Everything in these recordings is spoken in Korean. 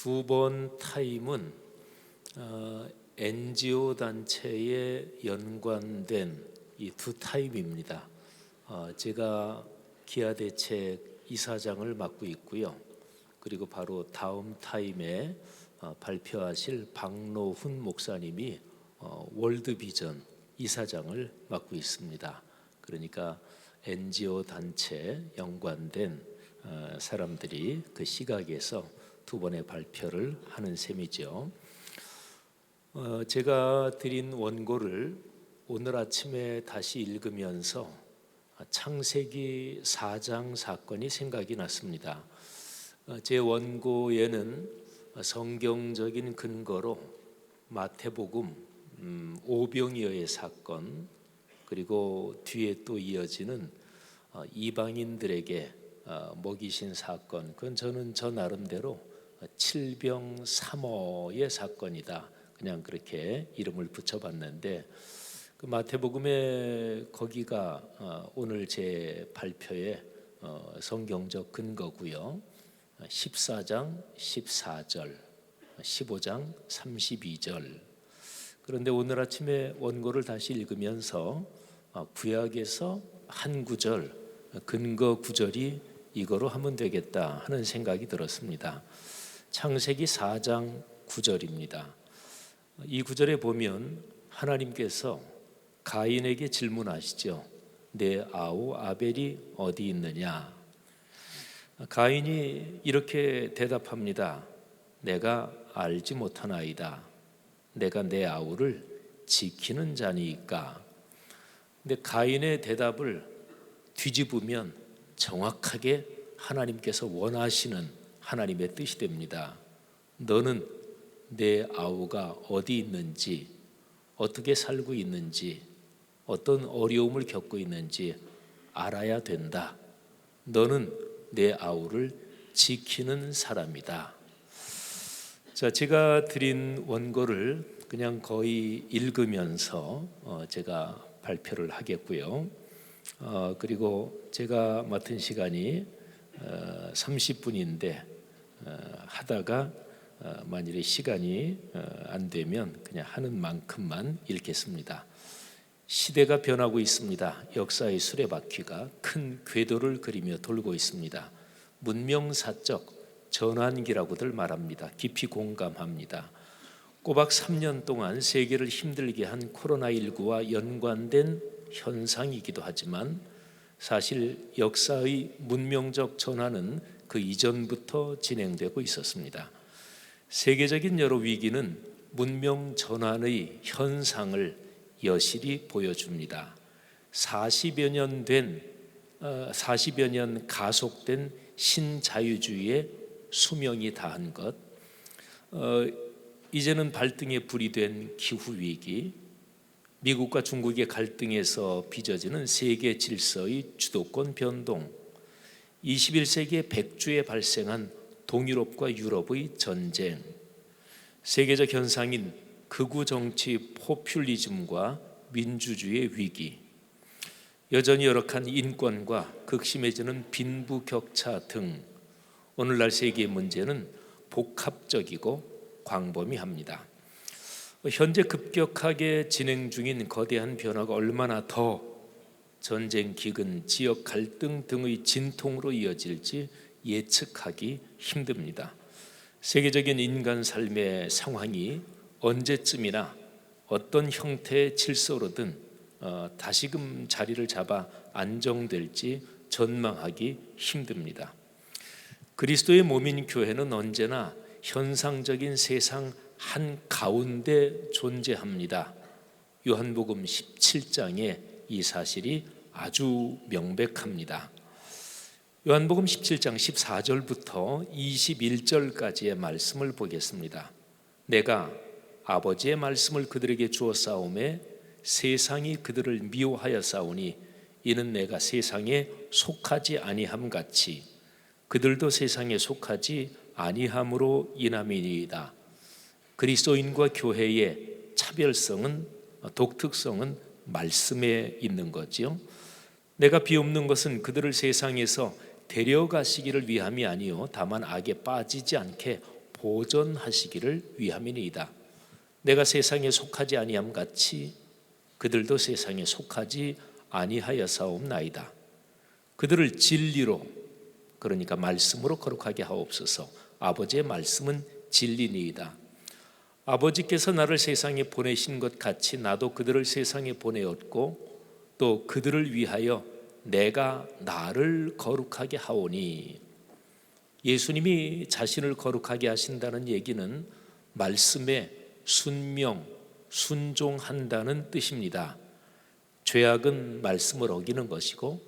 두 번 타임은 NGO 단체에 연관된 이 두 타임입니다. 제가 기아대책 이사장을 맡고 있고요. 그리고 바로 다음 타임에 발표하실 박노훈 목사님이 월드비전 이사장을 맡고 있습니다. 그러니까 NGO 단체 연관된 사람들이 그 시각에서 두 번의 발표를 하는 셈이죠. 제가 드린 원고를 오늘 아침에 다시 읽으면서 창세기 4장 사건이 생각이 났습니다. 제 원고에는 성경적인 근거로 마태복음 오병이어의 사건, 그리고 뒤에 또 이어지는 이방인들에게 먹이신 사건, 그건 저는 저 나름대로 칠병삼어의 사건이다, 그냥 그렇게 이름을 붙여봤는데, 그 마태복음에 거기가 오늘 제 발표의 성경적 근거고요. 14장 14절, 15장 32절. 그런데 오늘 아침에 원고를 다시 읽으면서 구약에서 한 구절, 근거 구절이 이거로 하면 되겠다 하는 생각이 들었습니다. 창세기 4장 9절입니다. 이 구절에 보면 하나님께서 가인에게 질문하시죠. 내 아우 아벨이 어디 있느냐? 가인이 이렇게 대답합니다. 내가 알지 못하나이다. 내가 내 아우를 지키는 자니까. 근데 가인의 대답을 뒤집으면 정확하게 하나님께서 원하시는 하나님의 뜻이 됩니다. 너는 내 아우가 어디 있는지, 어떻게 살고 있는지, 어떤 어려움을 겪고 있는지 알아야 된다. 너는 내 아우를 지키는 사람이다. 자, 제가 드린 원고를 그냥 거의 읽으면서 제가 발표를 하겠고요. 그리고 제가 맡은 시간이 30분인데 하다가 만일에 시간이 안 되면 그냥 하는 만큼만 읽겠습니다. 시대가 변하고 있습니다. 역사의 수레바퀴가 큰 궤도를 그리며 돌고 있습니다. 문명사적 전환기라고들 말합니다. 깊이 공감합니다. 꼬박 3년 동안 세계를 힘들게 한 코로나19와 연관된 현상이기도 하지만 사실 역사의 문명적 전환은 그 이전부터 진행되고 있었습니다. 세계적인 여러 위기는 문명 전환의 현상을 여실히 보여줍니다. 40여 년 가속된 신자유주의의 수명이 다한 것, 이제는 발등에 불이 된 기후위기, 미국과 중국의 갈등에서 빚어지는 세계 질서의 주도권 변동, 21세기의 백주에 발생한 동유럽과 유럽의 전쟁, 세계적 현상인 극우 정치 포퓰리즘과 민주주의의 위기, 여전히 열악한 인권과 극심해지는 빈부격차 등 오늘날 세계의 문제는 복합적이고 광범위합니다. 현재 급격하게 진행 중인 거대한 변화가 얼마나 더 전쟁, 기근, 지역 갈등 등의 진통으로 이어질지 예측하기 힘듭니다. 세계적인 인간 삶의 상황이 언제쯤이나 어떤 형태의 질서로든 다시금 자리를 잡아 안정될지 전망하기 힘듭니다. 그리스도의 몸인 교회는 언제나 현상적인 세상 한가운데 존재합니다. 요한복음 17장에 이 사실이 아주 명백합니다. 요한복음 17장 14절부터 21절까지의 말씀을 보겠습니다. 내가 아버지의 말씀을 그들에게 주었사오매 세상이 그들을 미워하였사오니 이는 내가 세상에 속하지 아니함 같이 그들도 세상에 속하지 아니함으로 인함이니이다. 그리스도인과 교회의 차별성은, 독특성은 말씀에 있는 거지요. 내가 비옵는 것은 그들을 세상에서 데려가시기를 위함이 아니요 다만 악에 빠지지 않게 보존하시기를 위함이니이다. 내가 세상에 속하지 아니함 같이 그들도 세상에 속하지 아니하여사옵나이다. 그들을 진리로, 그러니까 말씀으로 거룩하게 하옵소서. 아버지의 말씀은 진리니이다. 아버지께서 나를 세상에 보내신 것 같이 나도 그들을 세상에 보내었고 또 그들을 위하여 내가 나를 거룩하게 하오니. 예수님이 자신을 거룩하게 하신다는 얘기는 말씀에 순명, 순종한다는 뜻입니다. 죄악은 말씀을 어기는 것이고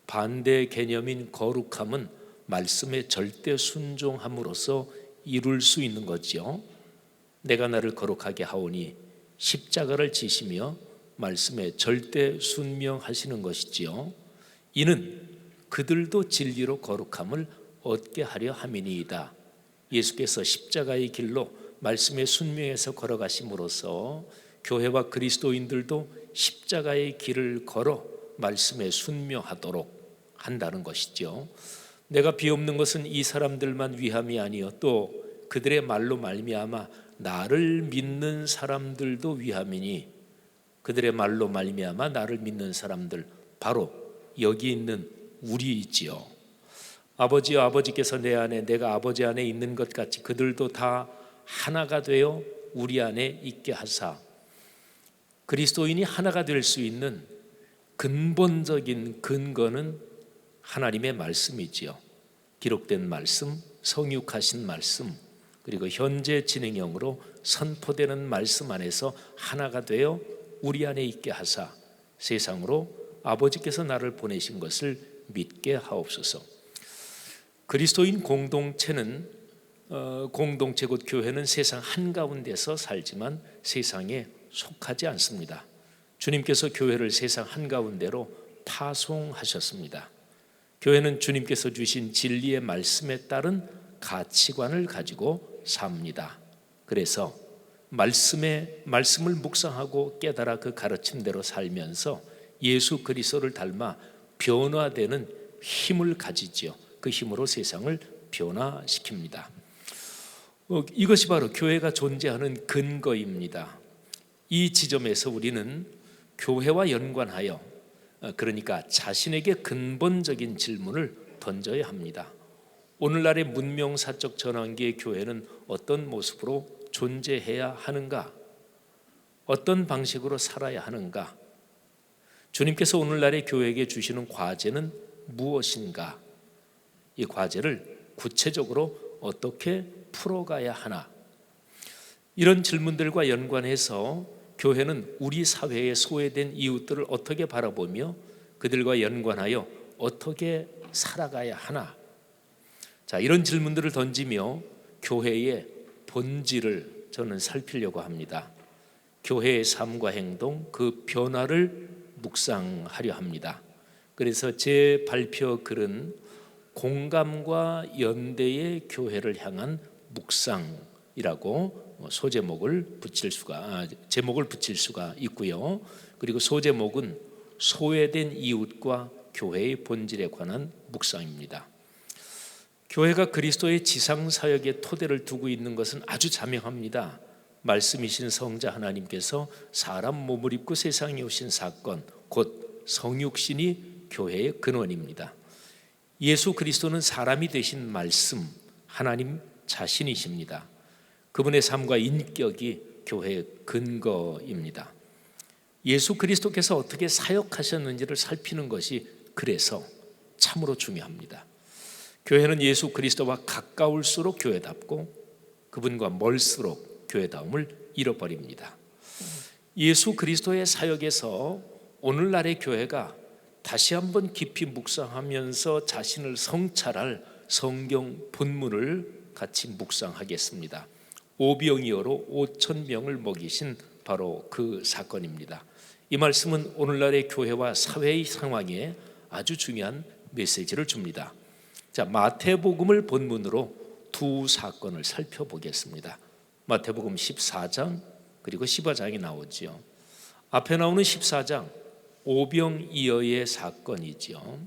반대 개념인 거룩함은 말씀에 절대 순종함으로써 이룰 수 있는 거죠. 내가 나를 거룩하게 하오니 십자가를 지시며 말씀에 절대 순명하시는 것이지요. 이는 그들도 진리로 거룩함을 얻게 하려 함이니이다. 예수께서 십자가의 길로 말씀에 순명해서 걸어가심으로써 교회와 그리스도인들도 십자가의 길을 걸어 말씀에 순명하도록 한다는 것이죠. 내가 비옵는 것은 이 사람들만 위함이 아니요 또 그들의 말로 말미암아 나를 믿는 사람들도 위함이니, 그들의 말로 말미암아 나를 믿는 사람들, 바로 여기 있는 우리이지요. 아버지여, 아버지께서 내 안에 내가 아버지 안에 있는 것 같이 그들도 다 하나가 되어 우리 안에 있게 하사. 그리스도인이 하나가 될 수 있는 근본적인 근거는 하나님의 말씀이지요. 기록된 말씀, 성육하신 말씀, 그리고 현재 진행형으로 선포되는 말씀 안에서 하나가 되어 우리 안에 있게 하사 세상으로 아버지께서 나를 보내신 것을 믿게 하옵소서. 그리스도인 공동체는 공동체 곧 교회는 세상 한가운데서 살지만 세상에 속하지 않습니다. 주님께서 교회를 세상 한가운데로 파송하셨습니다. 교회는 주님께서 주신 진리의 말씀에 따른 가치관을 가지고 삽니다. 그래서 말씀을 묵상하고 깨달아 그 가르침대로 살면서 예수 그리스도를 닮아 변화되는 힘을 가지지요. 그 힘으로 세상을 변화시킵니다. 이것이 바로 교회가 존재하는 근거입니다. 이 지점에서 우리는 교회와 연관하여, 그러니까 자신에게 근본적인 질문을 던져야 합니다. 오늘날의 문명사적 전환기의 교회는 어떤 모습으로 존재해야 하는가? 어떤 방식으로 살아야 하는가? 주님께서 오늘날의 교회에게 주시는 과제는 무엇인가? 이 과제를 구체적으로 어떻게 풀어가야 하나? 이런 질문들과 연관해서 교회는 우리 사회에 소외된 이웃들을 어떻게 바라보며 그들과 연관하여 어떻게 살아가야 하나? 자, 이런 질문들을 던지며 교회의 본질을 저는 살피려고 합니다. 교회의 삶과 행동, 그 변화를 묵상하려 합니다. 그래서 제 발표 글은 공감과 연대의 교회를 향한 묵상이라고 제목을 붙일 수가 있고요. 그리고 소제목은 소외된 이웃과 교회의 본질에 관한 묵상입니다. 교회가 그리스도의 지상 사역의 토대를 두고 있는 것은 아주 자명합니다. 말씀이신 성자 하나님께서 사람 몸을 입고 세상에 오신 사건, 곧 성육신이 교회의 근원입니다. 예수 그리스도는 사람이 되신 말씀, 하나님 자신이십니다. 그분의 삶과 인격이 교회의 근거입니다. 예수 그리스도께서 어떻게 사역하셨는지를 살피는 것이 그래서 참으로 중요합니다. 교회는 예수 그리스도와 가까울수록 교회답고 그분과 멀수록 교회다움을 잃어버립니다. 예수 그리스도의 사역에서 오늘날의 교회가 다시 한번 깊이 묵상하면서 자신을 성찰할 성경 본문을 같이 묵상하겠습니다. 오병이어로 5,000명을 먹이신 바로 그 사건입니다. 이 말씀은 오늘날의 교회와 사회의 상황에 아주 중요한 메시지를 줍니다. 자, 마태복음을 본문으로 두 사건을 살펴보겠습니다. 마태복음 14장 그리고 15장이 나오죠. 앞에 나오는 14장 오병이어의 사건이죠.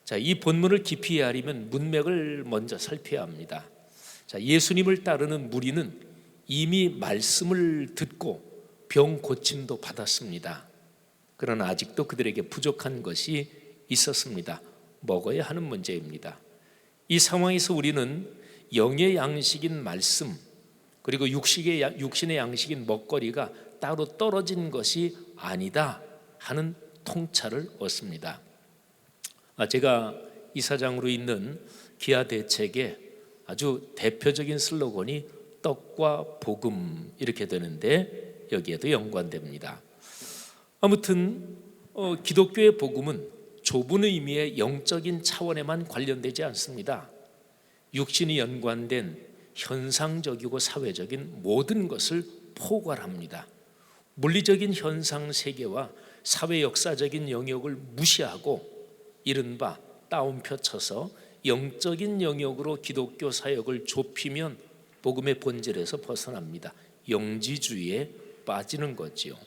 자, 이 본문을 깊이 헤아리면 문맥을 먼저 살펴야 합니다. 자, 예수님을 따르는 무리는 이미 말씀을 듣고 병 고침도 받았습니다. 그러나 아직도 그들에게 부족한 것이 있었습니다. 먹어야 하는 문제입니다. 이 상황에서 우리는 영의 양식인 말씀, 그리고 육신의 양식인 먹거리가 따로 떨어진 것이 아니다 하는 통찰을 얻습니다. 제가 이사장으로 있는 기아 대책에 아주 대표적인 슬로건이 떡과 복음 이렇게 되는데 여기에도 연관됩니다. 아무튼 기독교의 복음은 좁은 의미의 영적인 차원에만 관련되지 않습니다. 육신이 연관된 현상적이고 사회적인 모든 것을 포괄합니다. 물리적인 현상 세계와 사회 역사적인 영역을 무시하고 이른바 따옴표 쳐서 영적인 영역으로 기독교 사역을 좁히면 복음의 본질에서 벗어납니다. 영지주의에 빠지는 거지요.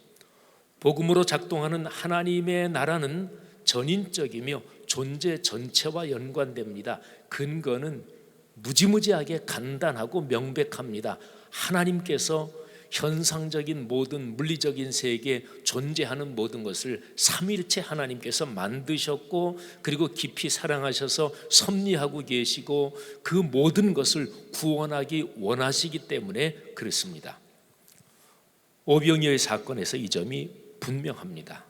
복음으로 작동하는 하나님의 나라는 전인적이며 존재 전체와 연관됩니다. 근거는 무지무지하게 간단하고 명백합니다. 하나님께서 현상적인 모든 물리적인 세계에 존재하는 모든 것을 삼위일체 하나님께서 만드셨고, 그리고 깊이 사랑하셔서 섭리하고 계시고 그 모든 것을 구원하기 원하시기 때문에 그렇습니다. 오병이어의 사건에서 이 점이 분명합니다.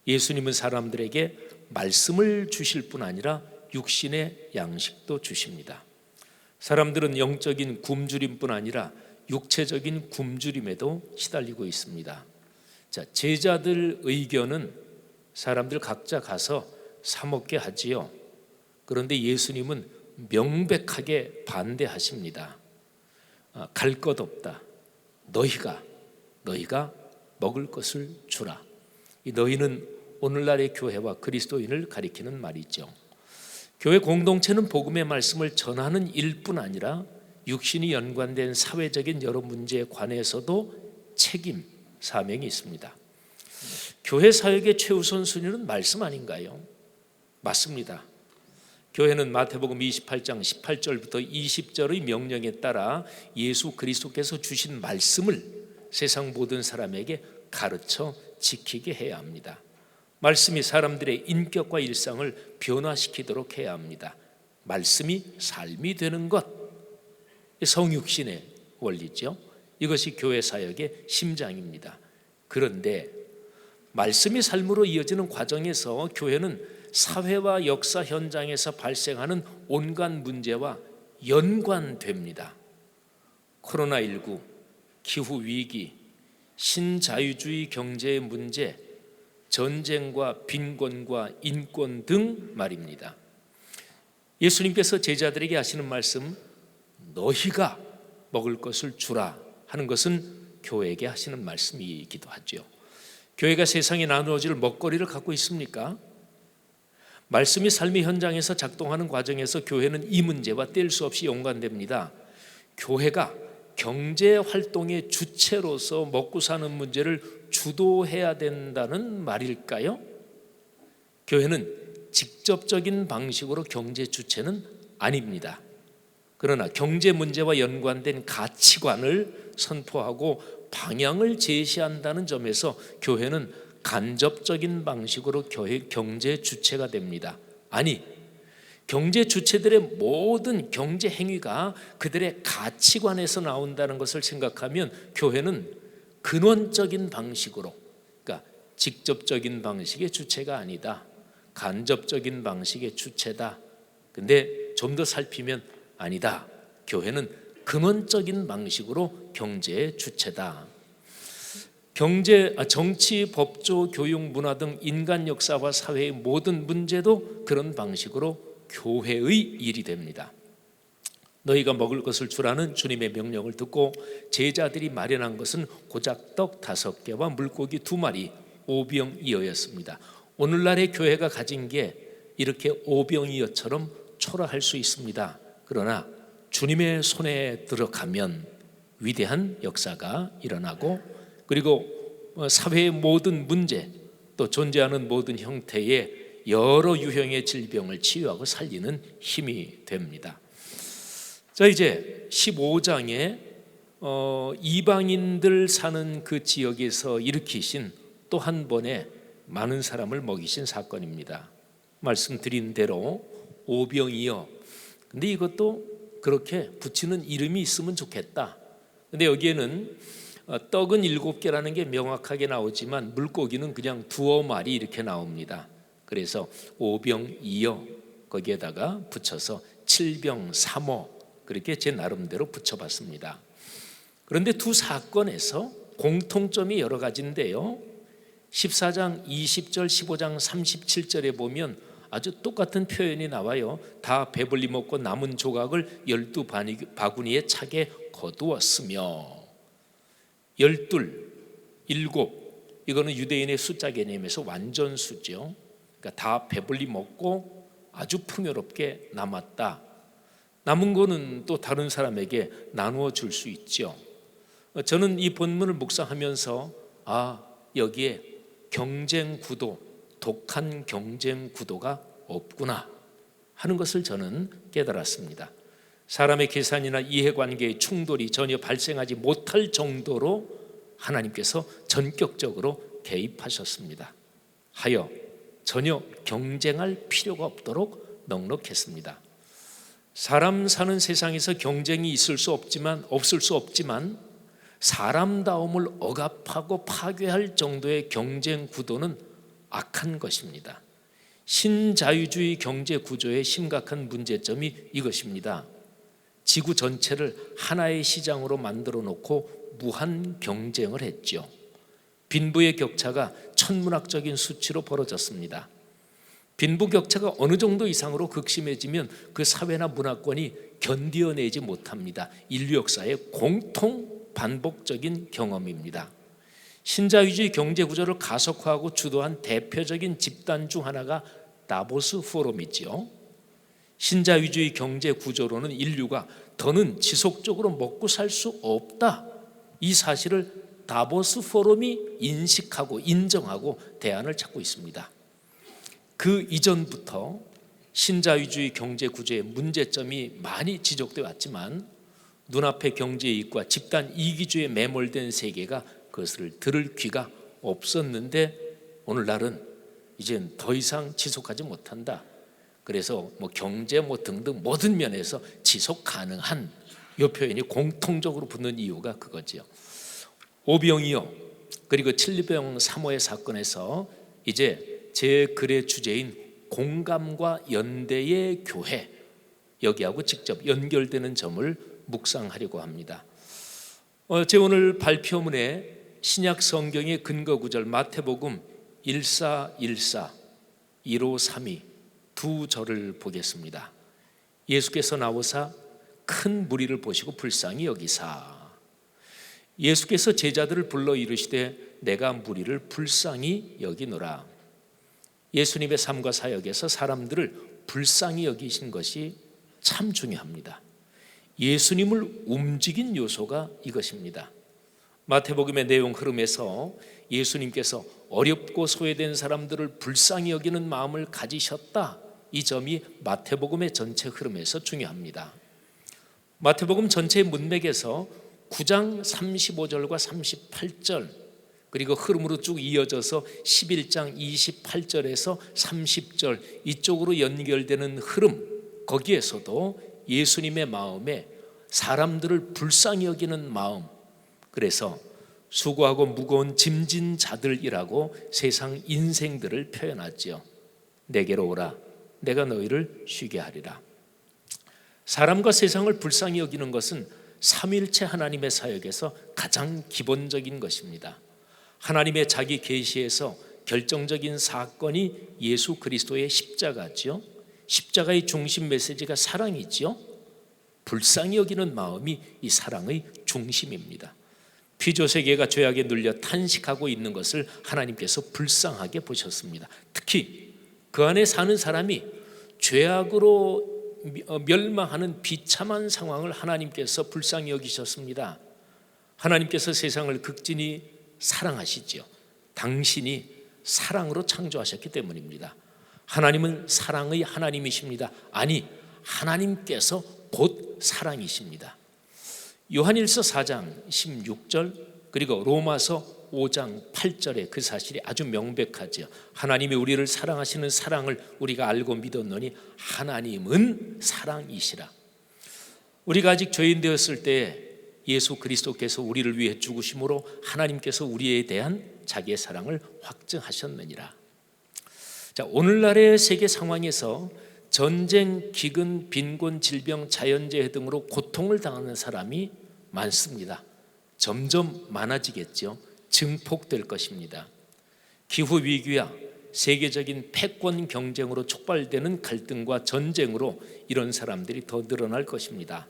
예수님은 사람들에게 말씀을 주실 뿐 아니라 육신의 양식도 주십니다. 사람들은 영적인 굶주림뿐 아니라 육체적인 굶주림에도 시달리고 있습니다. 자, 제자들 의견은 사람들 각자 가서 사 먹게 하지요. 그런데 예수님은 명백하게 반대하십니다. 갈 것 없다. 너희가 먹을 것을 주라. 이 너희는 오늘날의 교회와 그리스도인을 가리키는 말이죠. 교회 공동체는 복음의 말씀을 전하는 일뿐 아니라 육신이 연관된 사회적인 여러 문제에 관해서도 책임, 사명이 있습니다. 교회 사역의 최우선 순위는 말씀 아닌가요? 맞습니다. 교회는 마태복음 28장 18절부터 20절의 명령에 따라 예수 그리스도께서 주신 말씀을 세상 모든 사람에게 가르쳐 지키게 해야 합니다. 말씀이 사람들의 인격과 일상을 변화시키도록 해야 합니다. 말씀이 삶이 되는 것, 성육신의 원리죠. 이것이 교회 사역의 심장입니다. 그런데 말씀이 삶으로 이어지는 과정에서 교회는 사회와 역사 현장에서 발생하는 온갖 문제와 연관됩니다. 코로나19, 기후위기, 신자유주의 경제의 문제, 전쟁과 빈곤과 인권 등 말입니다. 예수님께서 제자들에게 하시는 말씀, 너희가 먹을 것을 주라 하는 것은 교회에게 하시는 말씀이기도 하죠. 교회가 세상에 나누어질 먹거리를 갖고 있습니까? 말씀이 삶의 현장에서 작동하는 과정에서 교회는 이 문제와 뗄 수 없이 연관됩니다. 교회가 경제 활동의 주체로서 먹고 사는 문제를 주도해야 된다는 말일까요? 교회는 직접적인 방식으로 경제 주체는 아닙니다. 그러나 경제 문제와 연관된 가치관을 선포하고 방향을 제시한다는 점에서 교회는 간접적인 방식으로 경제 주체가 됩니다. 아니, 경제 주체들의 모든 경제 행위가 그들의 가치관에서 나온다는 것을 생각하면 교회는 근원적인 방식으로, 그러니까 직접적인 방식의 주체가 아니다, 간접적인 방식의 주체다. 근데 좀 더 살피면 아니다, 교회는 근원적인 방식으로 경제의 주체다. 정치, 법조, 교육, 문화 등 인간 역사와 사회의 모든 문제도 그런 방식으로 교회의 일이 됩니다. 너희가 먹을 것을 주라는 주님의 명령을 듣고 제자들이 마련한 것은 고작 떡 5개와 물고기 2마리, 오병이어였습니다. 오늘날의 교회가 가진 게 이렇게 오병이어처럼 초라할 수 있습니다. 그러나 주님의 손에 들어가면 위대한 역사가 일어나고, 그리고 사회의 모든 문제, 또 존재하는 모든 형태의 여러 유형의 질병을 치유하고 살리는 힘이 됩니다. 자, 이제 15장에 이방인들 사는 그 지역에서 일으키신 또 한 번의 많은 사람을 먹이신 사건입니다. 말씀드린 대로 오병이어. 근데 이것도 그렇게 붙이는 이름이 있으면 좋겠다. 근데 여기에는 떡은 7개라는 게 명확하게 나오지만 물고기는 그냥 2마리 이렇게 나옵니다. 그래서 오병이어 거기에다가 붙여서 7병3호 그렇게 제 나름대로 붙여봤습니다. 그런데 두 사건에서 공통점이 여러 가지인데요, 14장 20절 15장 37절에 보면 아주 똑같은 표현이 나와요. 다 배불리 먹고 남은 조각을 12바구니에 차게 거두었으며, 12, 7 이거는 유대인의 숫자 개념에서 완전수죠. 그러니까 다 배불리 먹고 아주 풍요롭게 남았다. 남은 거는 또 다른 사람에게 나누어 줄 수 있죠. 저는 이 본문을 묵상하면서 여기에 경쟁 구도, 독한 경쟁 구도가 없구나 하는 것을 저는 깨달았습니다. 사람의 계산이나 이해관계의 충돌이 전혀 발생하지 못할 정도로 하나님께서 전격적으로 개입하셨습니다. 하여 전혀 경쟁할 필요가 없도록 넉넉했습니다. 사람 사는 세상에서 경쟁이 없을 수 없지만 사람다움을 억압하고 파괴할 정도의 경쟁 구도는 악한 것입니다. 신자유주의 경제 구조의 심각한 문제점이 이것입니다. 지구 전체를 하나의 시장으로 만들어 놓고 무한 경쟁을 했죠. 빈부의 격차가 천문학적인 수치로 벌어졌습니다. 빈부 격차가 어느 정도 이상으로 극심해지면 그 사회나 문화권이 견디어내지 못합니다. 인류 역사의 공통 반복적인 경험입니다. 신자유주의 경제 구조를 가속화하고 주도한 대표적인 집단 중 하나가 다보스 포럼이지요. 신자유주의 경제 구조로는 인류가 더는 지속적으로 먹고 살 수 없다, 이 사실을 다보스 포럼이 인식하고 인정하고 대안을 찾고 있습니다. 그 이전부터 신자유주의 경제 구조의 문제점이 많이 지적되어 왔지만 눈앞의 경제 이익과 집단 이기주의에 매몰된 세계가 그것을 들을 귀가 없었는데 오늘날은 이제 더 이상 지속하지 못한다. 그래서 경제 등등 모든 면에서 지속 가능한 이 표현이 공통적으로 붙는 이유가 그거지요. 오병이어 그리고 7병3호의 사건에서 이제 제 글의 주제인 공감과 연대의 교회, 여기하고 직접 연결되는 점을 묵상하려고 합니다. 제 오늘 발표문에 신약 성경의 근거 구절 마태복음 1414, 1532 두 절을 보겠습니다. 예수께서 나오사 큰 무리를 보시고 불쌍히 여기사. 예수께서 제자들을 불러 이르시되 내가 무리를 불쌍히 여기노라. 예수님의 삶과 사역에서 사람들을 불쌍히 여기신 것이 참 중요합니다. 예수님을 움직인 요소가 이것입니다. 마태복음의 내용 흐름에서 예수님께서 어렵고 소외된 사람들을 불쌍히 여기는 마음을 가지셨다, 이 점이 마태복음의 전체 흐름에서 중요합니다. 마태복음 전체의 문맥에서 9장 35절과 38절 그리고 흐름으로 쭉 이어져서 11장 28절에서 30절 이쪽으로 연결되는 흐름, 거기에서도 예수님의 마음에 사람들을 불쌍히 여기는 마음, 그래서 수고하고 무거운 짐진 자들이라고 세상 인생들을 표현하죠. 내게로 오라, 내가 너희를 쉬게 하리라. 사람과 세상을 불쌍히 여기는 것은 삼위일체 하나님의 사역에서 가장 기본적인 것입니다. 하나님의 자기 계시에서 결정적인 사건이 예수 그리스도의 십자가죠. 십자가의 중심 메시지가 사랑이죠. 불쌍히 여기는 마음이 이 사랑의 중심입니다. 피조세계가 죄악에 눌려 탄식하고 있는 것을 하나님께서 불쌍하게 보셨습니다. 특히 그 안에 사는 사람이 죄악으로 멸망하는 비참한 상황을 하나님께서 불쌍히 여기셨습니다. 하나님께서 세상을 극진히 사랑하시죠. 당신이 사랑으로 창조하셨기 때문입니다. 하나님은 사랑의 하나님이십니다. 아니, 하나님께서 곧 사랑이십니다. 요한일서 4장 16절 그리고 로마서 5장 8절에 그 사실이 아주 명백하죠. 하나님이 우리를 사랑하시는 사랑을 우리가 알고 믿었노니 하나님은 사랑이시라. 우리가 아직 죄인 되었을 때 예수 그리스도께서 우리를 위해 죽으심으로 하나님께서 우리에 대한 자기의 사랑을 확증하셨느니라. 자, 오늘날의 세계 상황에서 전쟁, 기근, 빈곤, 질병, 자연재해 등으로 고통을 당하는 사람이 많습니다. 점점 많아지겠죠. 증폭될 것입니다. 기후위기와 세계적인 패권 경쟁으로 촉발되는 갈등과 전쟁으로 이런 사람들이 더 늘어날 것입니다.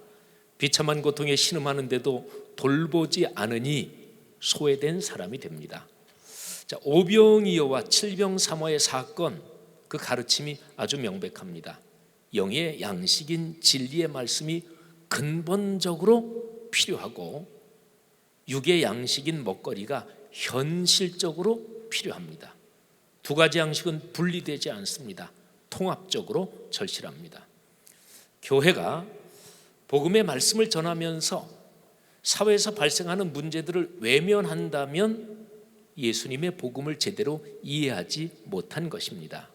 비참한 고통에 신음하는데도 돌보지 않으니 소외된 사람이 됩니다. 자, 오병이어와 칠병삼어의 사건, 그 가르침이 아주 명백합니다. 영의 양식인 진리의 말씀이 근본적으로 필요하고 육의 양식인 먹거리가 현실적으로 필요합니다. 두 가지 양식은 분리되지 않습니다. 통합적으로 절실합니다. 교회가 복음의 말씀을 전하면서 사회에서 발생하는 문제들을 외면한다면 예수님의 복음을 제대로 이해하지 못한 것입니다.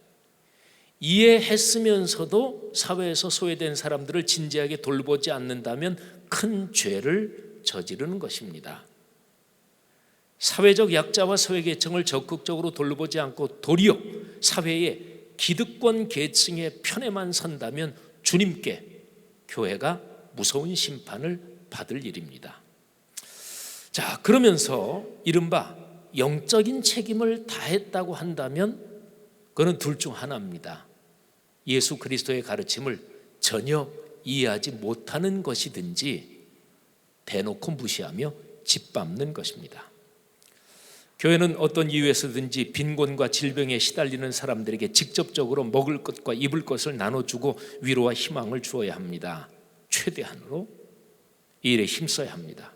이해했으면서도 사회에서 소외된 사람들을 진지하게 돌보지 않는다면 큰 죄를 저지르는 것입니다. 사회적 약자와 소외계층을 적극적으로 돌보지 않고 도리어 사회의 기득권 계층의 편에만 선다면 주님께 교회가 무서운 심판을 받을 일입니다. 자, 그러면서 이른바 영적인 책임을 다했다고 한다면 그건 둘 중 하나입니다. 예수 그리스도의 가르침을 전혀 이해하지 못하는 것이든지 대놓고 무시하며 짓밟는 것입니다. 교회는 어떤 이유에서든지 빈곤과 질병에 시달리는 사람들에게 직접적으로 먹을 것과 입을 것을 나눠주고 위로와 희망을 주어야 합니다. 최대한으로 이 일에 힘써야 합니다.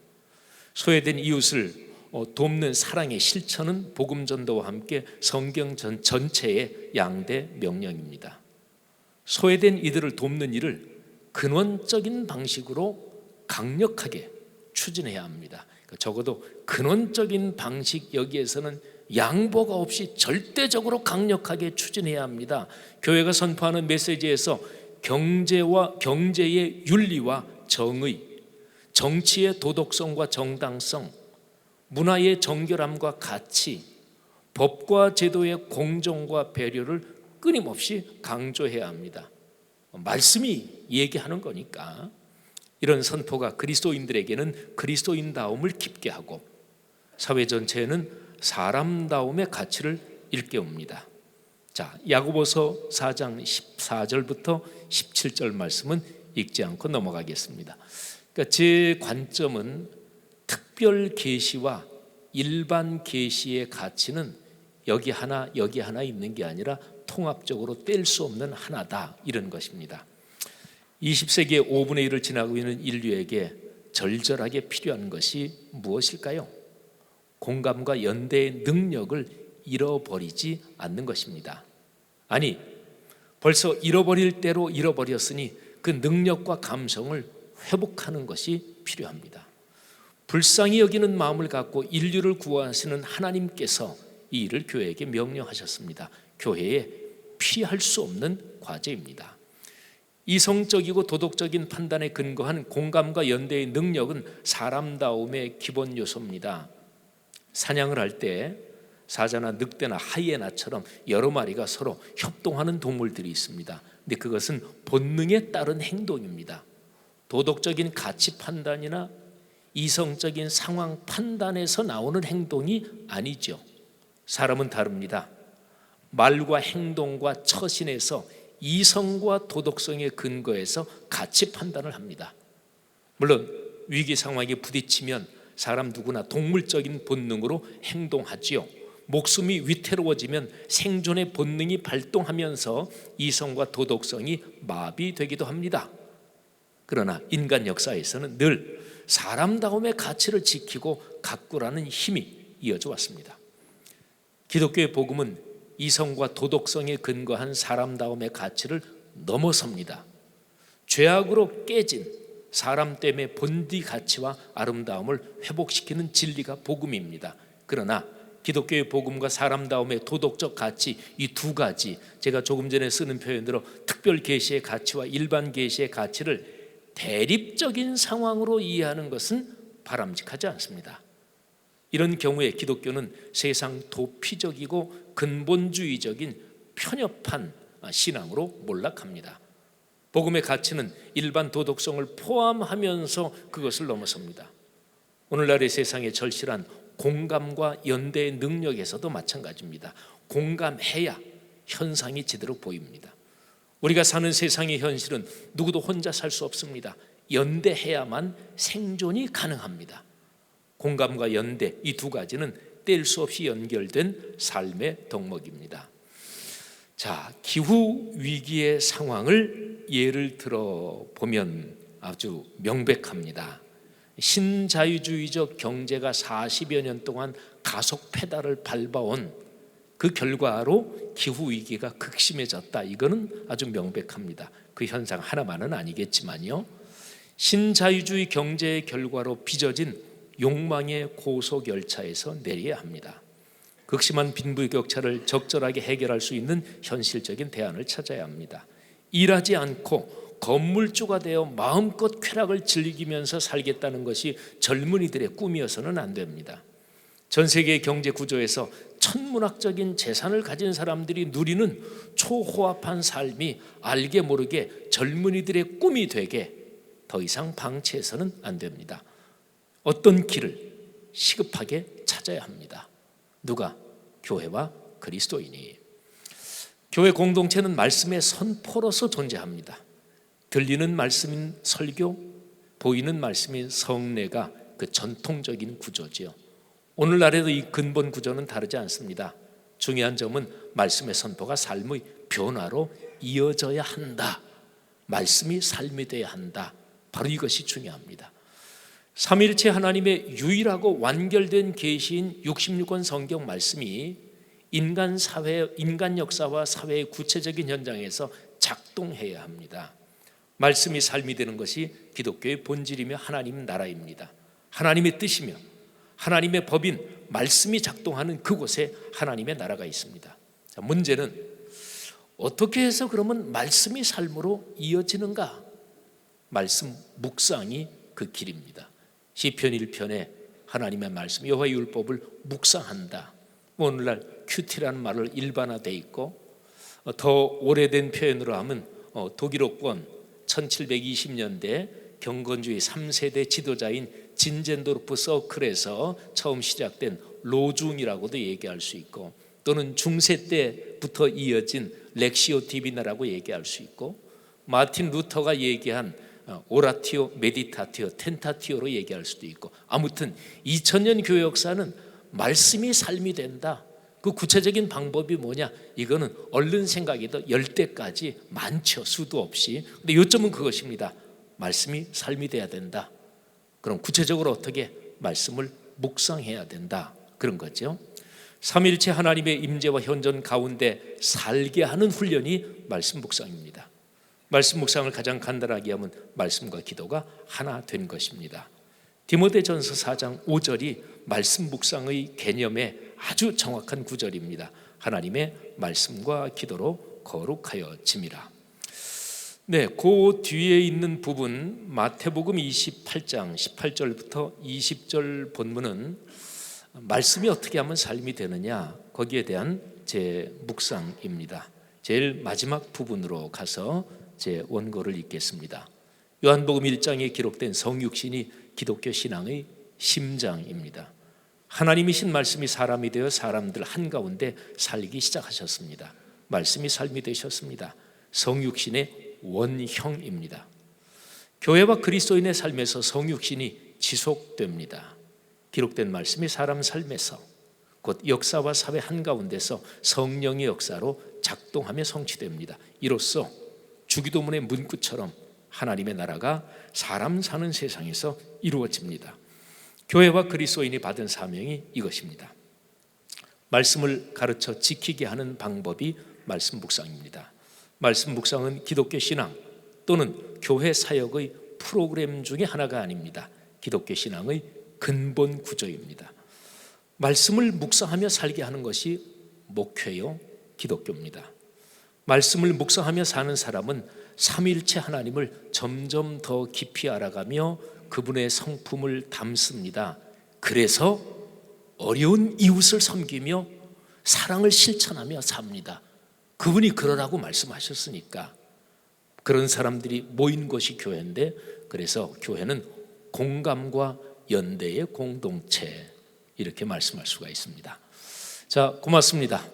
소외된 이웃을 돕는 사랑의 실천은 복음 전도와 함께 성경 전체의 양대 명령입니다. 소외된 이들을 돕는 일을 근원적인 방식으로 강력하게 추진해야 합니다. 적어도 근원적인 방식, 여기에서는 양보가 없이 절대적으로 강력하게 추진해야 합니다. 교회가 선포하는 메시지에서 경제의 윤리와 정의, 정치의 도덕성과 정당성, 문화의 정결함과 가치, 법과 제도의 공정과 배려를 끊임없이 강조해야 합니다. 말씀이 얘기하는 거니까 이런 선포가 그리스도인들에게는 그리스도인다움을 깊게 하고 사회 전체에는 사람다움의 가치를 일깨웁니다. 자, 야고보서 4장 14절부터 17절 말씀은 읽지 않고 넘어가겠습니다. 그러니까 제 관점은 특별 계시와 일반 계시의 가치는 여기 하나 있는 게 아니라 통합적으로 뗄 수 없는 하나다, 이런 것입니다. 20세기의 5분의 1을 지나고 있는 인류에게 절절하게 필요한 것이 무엇일까요? 공감과 연대의 능력을 잃어버리지 않는 것입니다. 아니, 벌써 잃어버릴 대로 잃어버렸으니 그 능력과 감성을 회복하는 것이 필요합니다. 불쌍히 여기는 마음을 갖고 인류를 구원하시는 하나님께서 이 일을 교회에게 명령하셨습니다. 교회에 피할 수 없는 과제입니다. 이성적이고 도덕적인 판단에 근거한 공감과 연대의 능력은 사람다움의 기본 요소입니다. 사냥을 할 때 사자나 늑대나 하이에나처럼 여러 마리가 서로 협동하는 동물들이 있습니다. 근데 그것은 본능에 따른 행동입니다. 도덕적인 가치 판단이나 이성적인 상황 판단에서 나오는 행동이 아니죠. 사람은 다릅니다. 말과 행동과 처신에서 이성과 도덕성의 근거에서 가치 판단을 합니다. 물론 위기 상황에 부딪히면 사람 누구나 동물적인 본능으로 행동하지요. 목숨이 위태로워지면 생존의 본능이 발동하면서 이성과 도덕성이 마비되기도 합니다. 그러나 인간 역사에서는 늘 사람다움의 가치를 지키고 가꾸라는 힘이 이어져 왔습니다. 기독교의 복음은 이성과 도덕성에 근거한 사람다움의 가치를 넘어섭니다. 죄악으로 깨진 사람 때문에 본디 가치와 아름다움을 회복시키는 진리가 복음입니다. 그러나 기독교의 복음과 사람다움의 도덕적 가치, 이 두 가지, 제가 조금 전에 쓰는 표현대로 특별 계시의 가치와 일반 계시의 가치를 대립적인 상황으로 이해하는 것은 바람직하지 않습니다. 이런 경우에 기독교는 세상 도피적이고 근본주의적인 편협한 신앙으로 몰락합니다. 복음의 가치는 일반 도덕성을 포함하면서 그것을 넘어섭니다. 오늘날의 세상의 절실한 공감과 연대의 능력에서도 마찬가지입니다. 공감해야 현상이 제대로 보입니다. 우리가 사는 세상의 현실은 누구도 혼자 살 수 없습니다. 연대해야만 생존이 가능합니다. 공감과 연대, 이 두 가지는 뗄 수 없이 연결된 삶의 덕목입니다. 자, 기후 위기의 상황을 예를 들어 보면 아주 명백합니다. 신자유주의적 경제가 40여 년 동안 가속 페달을 밟아온 그 결과로 기후 위기가 극심해졌다. 이거는 아주 명백합니다. 그 현상 하나만은 아니겠지만요. 신자유주의 경제의 결과로 빚어진 욕망의 고속열차에서 내려야 합니다. 극심한 빈부격차를 적절하게 해결할 수 있는 현실적인 대안을 찾아야 합니다. 일하지 않고 건물주가 되어 마음껏 쾌락을 즐기면서 살겠다는 것이 젊은이들의 꿈이어서는 안 됩니다. 전 세계의 경제 구조에서 천문학적인 재산을 가진 사람들이 누리는 초호화한 삶이 알게 모르게 젊은이들의 꿈이 되게 더 이상 방치해서는 안 됩니다. 어떤 길을 시급하게 찾아야 합니다. 누가? 교회와 그리스도인이. 교회 공동체는 말씀의 선포로서 존재합니다. 들리는 말씀인 설교, 보이는 말씀인 성례가 그 전통적인 구조지요. 오늘날에도 이 근본 구조는 다르지 않습니다. 중요한 점은 말씀의 선포가 삶의 변화로 이어져야 한다. 말씀이 삶이 돼야 한다. 바로 이것이 중요합니다. 삼위일체 하나님의 유일하고 완결된 계시인 66권 성경 말씀이 인간 사회, 인간 역사와 사회의 구체적인 현장에서 작동해야 합니다. 말씀이 삶이 되는 것이 기독교의 본질이며 하나님 나라입니다. 하나님의 뜻이며 하나님의 법인 말씀이 작동하는 그곳에 하나님의 나라가 있습니다. 자, 문제는 어떻게 해서 그러면 말씀이 삶으로 이어지는가? 말씀 묵상이 그 길입니다. 시편 1편에 하나님의 말씀 여호와의 율법을 묵상한다. 오늘날 큐티라는 말을 일반화돼 있고 더 오래된 표현으로 하면 독일어권 1720년대 경건주의 3세대 지도자인 진젠도르프 서클에서 처음 시작된 로중이라고도 얘기할 수 있고, 또는 중세 때부터 이어진 렉시오 디비나라고 얘기할 수 있고, 마틴 루터가 얘기한 오라티오, 메디타티오, 텐타티오로 얘기할 수도 있고, 아무튼 2000년 교회 역사는 말씀이 삶이 된다. 그 구체적인 방법이 뭐냐? 이거는 얼른 생각해도 10대까지 많죠. 수도 없이. 근데 요점은 그것입니다. 말씀이 삶이 돼야 된다. 그럼 구체적으로 어떻게? 말씀을 묵상해야 된다. 그런 거죠. 삼위일체 하나님의 임재와 현존 가운데 살게 하는 훈련이 말씀 묵상입니다. 말씀 묵상을 가장 간단하게 하면 말씀과 기도가 하나 된 것입니다. 디모데전서 4장 5절이 말씀 묵상의 개념의 아주 정확한 구절입니다. 하나님의 말씀과 기도로 거룩하여 짐이라. 네, 그 뒤에 있는 부분 마태복음 28장 18절부터 20절 본문은 말씀이 어떻게 하면 삶이 되느냐, 거기에 대한 제 묵상입니다. 제일 마지막 부분으로 가서 제 원고를 읽겠습니다. 요한복음 1장에 기록된 성육신이 기독교 신앙의 심장입니다. 하나님이신 말씀이 사람이 되어 사람들 한가운데 살기 시작하셨습니다. 말씀이 삶이 되셨습니다. 성육신의 원형입니다. 교회와 그리스도인의 삶에서 성육신이 지속됩니다. 기록된 말씀이 사람 삶에서 곧 역사와 사회 한가운데서 성령의 역사로 작동하며 성취됩니다. 이로써 주기도문의 문구처럼 하나님의 나라가 사람 사는 세상에서 이루어집니다. 교회와 그리스도인이 받은 사명이 이것입니다. 말씀을 가르쳐 지키게 하는 방법이 말씀 묵상입니다. 말씀 묵상은 기독교 신앙, 또는 교회 사역의 프로그램 중에 하나가 아닙니다. 기독교 신앙의 근본 구조입니다. 말씀을 묵상하며 살게 하는 것이 목회요 기독교입니다. 말씀을 묵상하며 사는 사람은 삼위일체 하나님을 점점 더 깊이 알아가며 그분의 성품을 담습니다. 그래서 어려운 이웃을 섬기며 사랑을 실천하며 삽니다. 그분이 그러라고 말씀하셨으니까. 그런 사람들이 모인 것이 교회인데, 그래서 교회는 공감과 연대의 공동체, 이렇게 말씀할 수가 있습니다. 자, 고맙습니다.